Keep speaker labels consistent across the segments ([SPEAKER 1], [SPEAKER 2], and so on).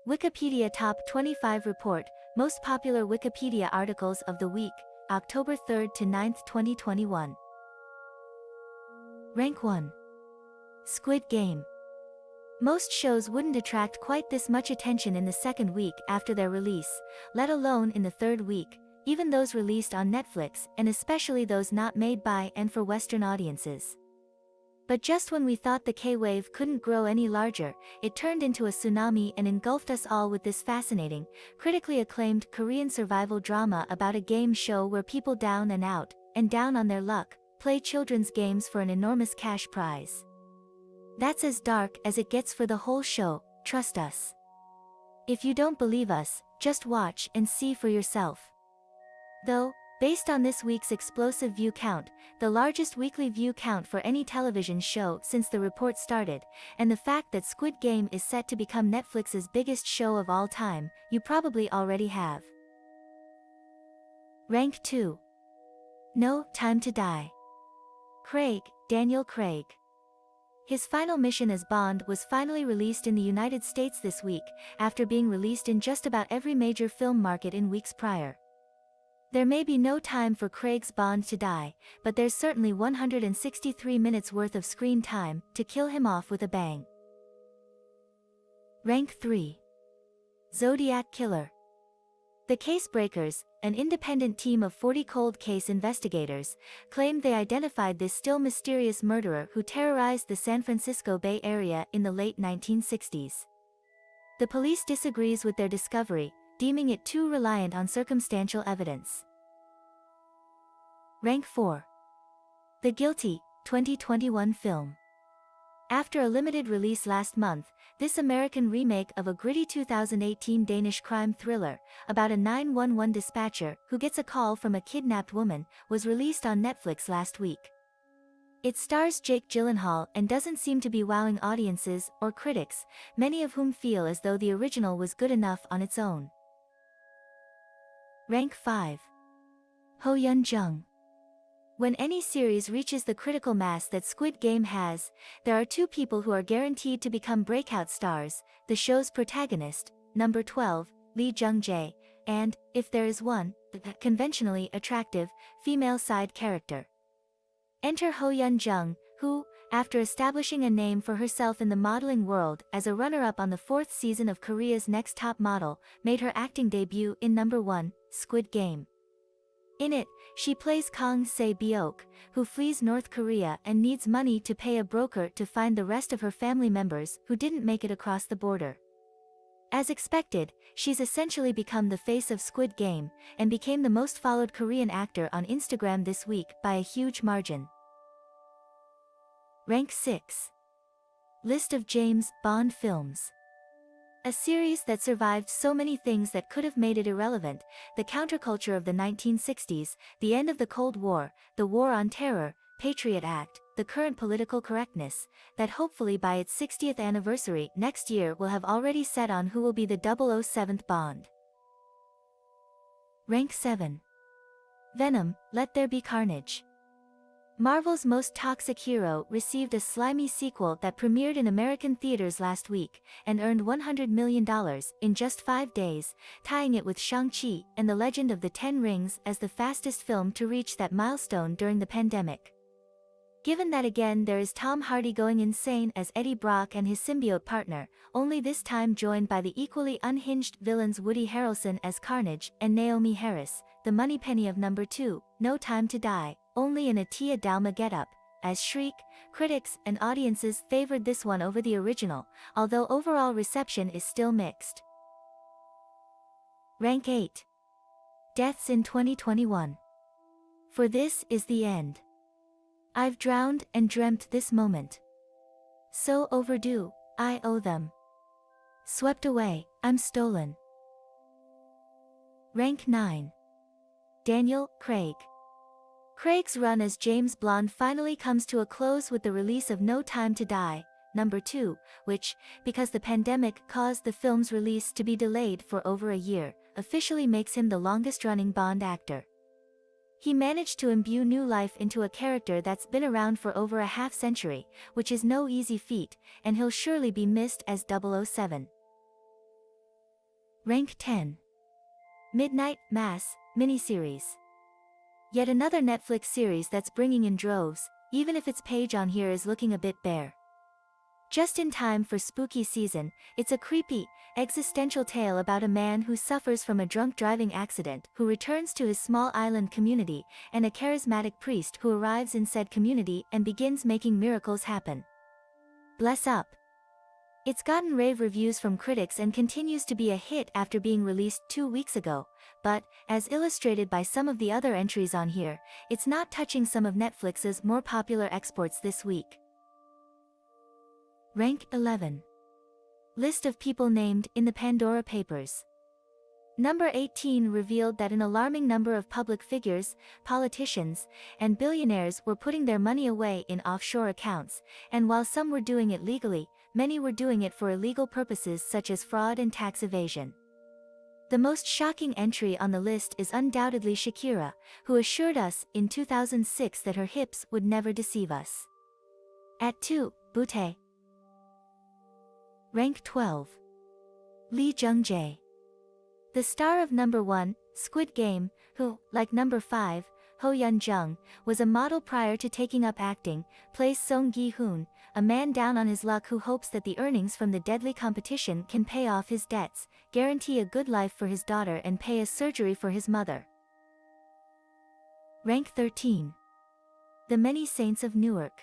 [SPEAKER 1] Wikipedia Top 25 Report, Most Popular Wikipedia Articles of the Week, October 3rd to 9th, 2021. Rank 1. Squid Game. Most shows wouldn't attract quite this much attention in the second week after their release, let alone in the third week, even those released on Netflix, and especially those not made by and for Western audiences. But just when we thought the K-wave couldn't grow any larger, it turned into a tsunami and engulfed us all with this fascinating, critically acclaimed Korean survival drama about a game show where people down and out, and down on their luck, play children's games for an enormous cash prize. That's as dark as it gets for the whole show, trust us. If you don't believe us, just watch and see for yourself. Though, based on this week's explosive view count, the largest weekly view count for any television show since the report started, and the fact that Squid Game is set to become Netflix's biggest show of all time, you probably already have. Rank 2. No Time to Die. Daniel Craig. His final mission as Bond was finally released in the United States this week, after being released in just about every major film market in weeks prior. There may be no time for Craig's Bond to die, but there's certainly 163 minutes worth of screen time to kill him off with a bang. Rank 3. Zodiac Killer. The Casebreakers, an independent team of 40 cold case investigators, claimed they identified this still mysterious murderer who terrorized the San Francisco Bay Area in the late 1960s. The police disagrees with their discovery, deeming it too reliant on circumstantial evidence. Rank 4. The Guilty, 2021 film. After a limited release last month, this American remake of a gritty 2018 Danish crime thriller, about a 911 dispatcher who gets a call from a kidnapped woman, was released on Netflix last week. It stars Jake Gyllenhaal and doesn't seem to be wowing audiences or critics, many of whom feel as though the original was good enough on its own. Rank 5. Ho Yun-jung. When any series reaches the critical mass that Squid Game has, there are two people who are guaranteed to become breakout stars: the show's protagonist, number 12, Lee Jung-jae, and, if there is one, the conventionally attractive, female side character. Enter Ho Yun-jung, who, after establishing a name for herself in the modeling world as a runner-up on the 4th season of Korea's Next Top Model, made her acting debut in number 1, Squid Game. In it, she plays Kang Se-byok, who flees North Korea and needs money to pay a broker to find the rest of her family members who didn't make it across the border. As expected, she's essentially become the face of Squid Game, and became the most followed Korean actor on Instagram this week by a huge margin. Rank 6. List of James Bond films. A series that survived so many things that could have made it irrelevant: the counterculture of the 1960s, the end of the Cold War, the War on Terror, Patriot Act, the current political correctness, that hopefully by its 60th anniversary next year will have already set on who will be the 007th Bond. Rank 7. Venom, Let There Be Carnage. Marvel's most toxic hero received a slimy sequel that premiered in American theaters last week, and earned $100 million in just 5 days, tying it with Shang-Chi and the Legend of the Ten Rings as the fastest film to reach that milestone during the pandemic. Given that again there is Tom Hardy going insane as Eddie Brock and his symbiote partner, only this time joined by the equally unhinged villains Woody Harrelson as Carnage and Naomi Harris, the Moneypenny of number 2, No Time to Die, only in a Tia Dalma getup, as Shriek. Critics and audiences favored this one over the original, although overall reception is still mixed. Rank 8. Deaths in 2021. For this is the end. I've drowned and dreamt this moment. So overdue, I owe them. Swept away, I'm stolen. Rank 9. Daniel Craig. Craig's run as James Bond finally comes to a close with the release of No Time to Die, number 2, which, because the pandemic caused the film's release to be delayed for over a year, officially makes him the longest-running Bond actor. He managed to imbue new life into a character that's been around for over a half-century, which is no easy feat, and he'll surely be missed as 007. Rank 10. Midnight Mass Miniseries. Yet another Netflix series that's bringing in droves, even if its page on here is looking a bit bare. Just in time for spooky season, it's a creepy, existential tale about a man who suffers from a drunk driving accident who returns to his small island community, and a charismatic priest who arrives in said community and begins making miracles happen. Bless up. It's gotten rave reviews from critics and continues to be a hit after being released 2 weeks ago, but, as illustrated by some of the other entries on here, it's not touching some of Netflix's more popular exports this week. Rank 11. List of people named in the Pandora Papers. Number 18 revealed that an alarming number of public figures, politicians, and billionaires were putting their money away in offshore accounts, and while some were doing it legally, many were doing it for illegal purposes such as fraud and tax evasion. The most shocking entry on the list is undoubtedly Shakira, who assured us in 2006 that her hips would never deceive us. At 2, Butte. Rank 12. Lee Jung-jae. The star of number 1, Squid Game, who, like number 5, Ho Yun-jung, was a model prior to taking up acting, plays Song Gi-hoon, a man down on his luck who hopes that the earnings from the deadly competition can pay off his debts, guarantee a good life for his daughter and pay a surgery for his mother. Rank 13. The Many Saints of Newark.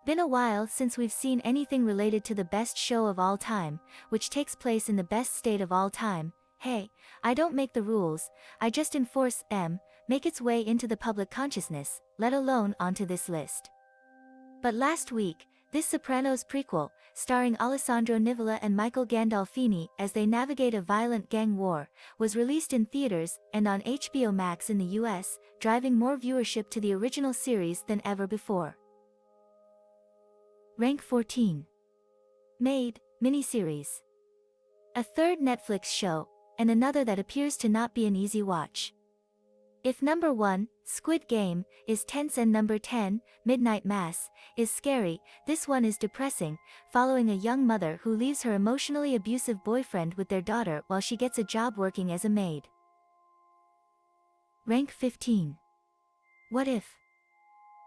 [SPEAKER 1] Been a while since we've seen anything related to the best show of all time, which takes place in the best state of all time. Hey, I don't make the rules, I just enforce them, make its way into the public consciousness, let alone onto this list. But last week, this Sopranos prequel, starring Alessandro Nivola and Michael Gandolfini as they navigate a violent gang war, was released in theaters and on HBO Max in the US, driving more viewership to the original series than ever before. Rank 14. Made Miniseries. A third Netflix show, and another that appears to not be an easy watch. If number 1, Squid Game, is tense and number 10, Midnight Mass, is scary, this one is depressing, following a young mother who leaves her emotionally abusive boyfriend with their daughter while she gets a job working as a maid. Rank 15. What If?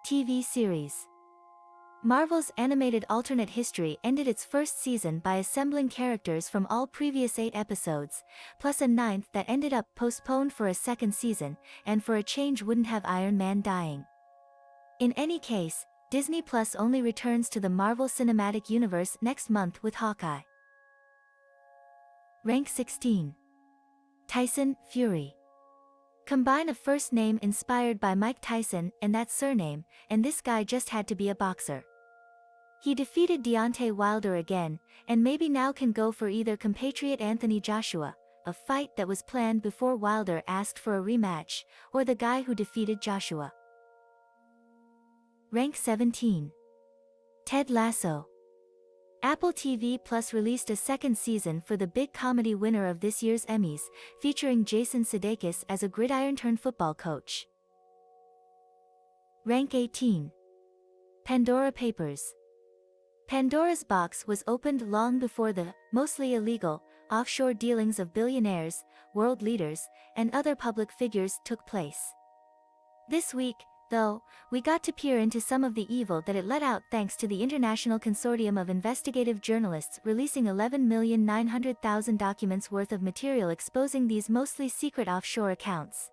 [SPEAKER 1] TV series. Marvel's animated alternate history ended its first season by assembling characters from all previous 8 episodes, plus a 9th that ended up postponed for a second season, and for a change wouldn't have Iron Man dying. In any case, Disney Plus only returns to the Marvel Cinematic Universe next month with Hawkeye. Rank 16. Tyson Fury. Combine a first name inspired by Mike Tyson and that surname, and this guy just had to be a boxer. He defeated Deontay Wilder again, and maybe now can go for either compatriot Anthony Joshua, a fight that was planned before Wilder asked for a rematch, or the guy who defeated Joshua. Rank 17. Ted Lasso. Apple TV Plus released a second season for the big comedy winner of this year's Emmys, featuring Jason Sudeikis as a gridiron-turned football coach. Rank 18. Pandora Papers. Pandora's box was opened long before the, mostly illegal, offshore dealings of billionaires, world leaders, and other public figures took place. This week, though, we got to peer into some of the evil that it let out thanks to the International Consortium of Investigative Journalists releasing 11,900,000 documents worth of material exposing these mostly secret offshore accounts.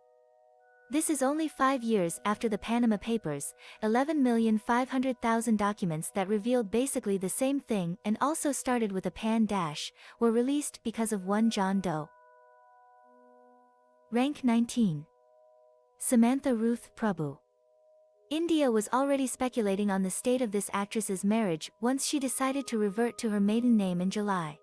[SPEAKER 1] This is only 5 years after the Panama Papers, 11,500,000 documents that revealed basically the same thing and also started with a pan dash, were released because of one John Doe. Rank 19. Samantha Ruth Prabhu. India was already speculating on the state of this actress's marriage once she decided to revert to her maiden name in July.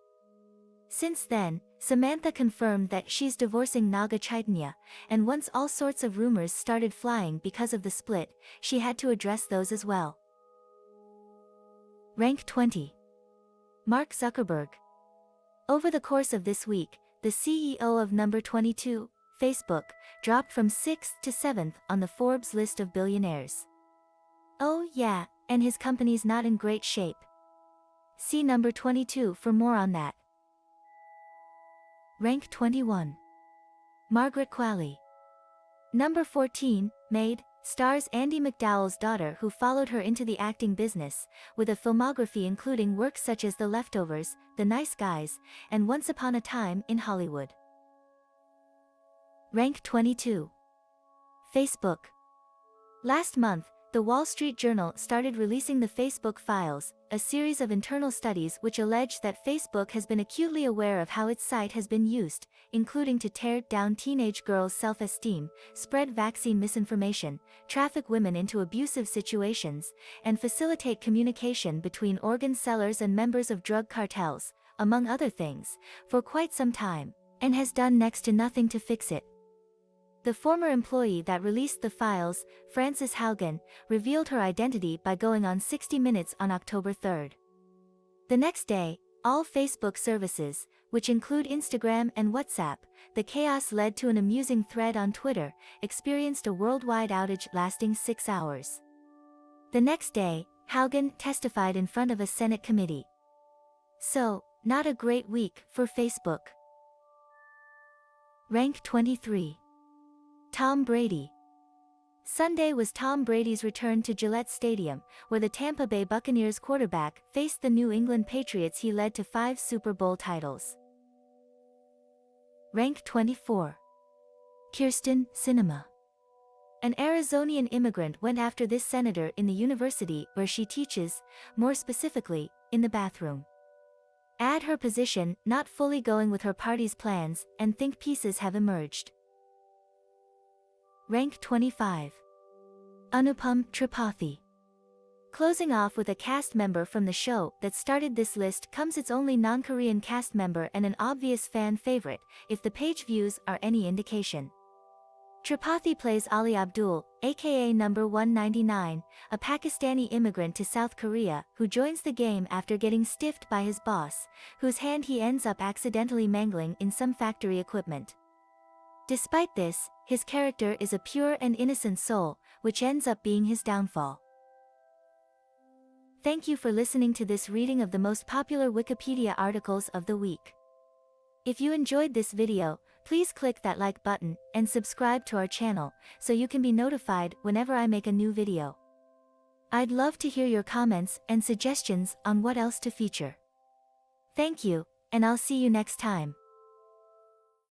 [SPEAKER 1] Since then, Samantha confirmed that she's divorcing Naga Chaitanya, and once all sorts of rumors started flying because of the split, she had to address those as well. Rank 20. Mark Zuckerberg. Over the course of this week, the CEO of number 22, Facebook, dropped from 6th to 7th on the Forbes list of billionaires. Oh yeah, and his company's not in great shape. See number 22 for more on that. Rank 21. Margaret Qualley. Number 14, Maid, stars Andie MacDowell's daughter who followed her into the acting business, with a filmography including works such as The Leftovers, The Nice Guys, and Once Upon a Time in Hollywood. Rank 22. Facebook. Last month, the Wall Street Journal started releasing the Facebook Files, a series of internal studies which allege that Facebook has been acutely aware of how its site has been used, including to tear down teenage girls' self-esteem, spread vaccine misinformation, traffic women into abusive situations, and facilitate communication between organ sellers and members of drug cartels, among other things, for quite some time, and has done next to nothing to fix it. The former employee that released the files, Frances Haugen, revealed her identity by going on 60 Minutes on October 3. The next day, all Facebook services, which include Instagram and WhatsApp, the chaos led to an amusing thread on Twitter, experienced a worldwide outage lasting 6 hours. The next day, Haugen testified in front of a Senate committee. So, not a great week for Facebook. Rank 23. Tom Brady. Sunday was Tom Brady's return to Gillette Stadium, where the Tampa Bay Buccaneers quarterback faced the New England Patriots. He led to 5 Super Bowl titles. Rank 24. Kyrsten Sinema. An Arizonian immigrant went after this senator in the university where she teaches, more specifically, in the bathroom. Add her position not fully going with her party's plans, and think pieces have emerged. Rank 25. Anupam Tripathi. Closing off with a cast member from the show that started this list comes its only non-Korean cast member and an obvious fan favorite, if the page views are any indication. Tripathi plays Ali Abdul, aka Number 199, a Pakistani immigrant to South Korea who joins the game after getting stiffed by his boss, whose hand he ends up accidentally mangling in some factory equipment. Despite this, his character is a pure and innocent soul, which ends up being his downfall. Thank you for listening to this reading of the most popular Wikipedia articles of the week. If you enjoyed this video, please click that like button and subscribe to our channel so you can be notified whenever I make a new video. I'd love to hear your comments and suggestions on what else to feature. Thank you, and I'll see you next time.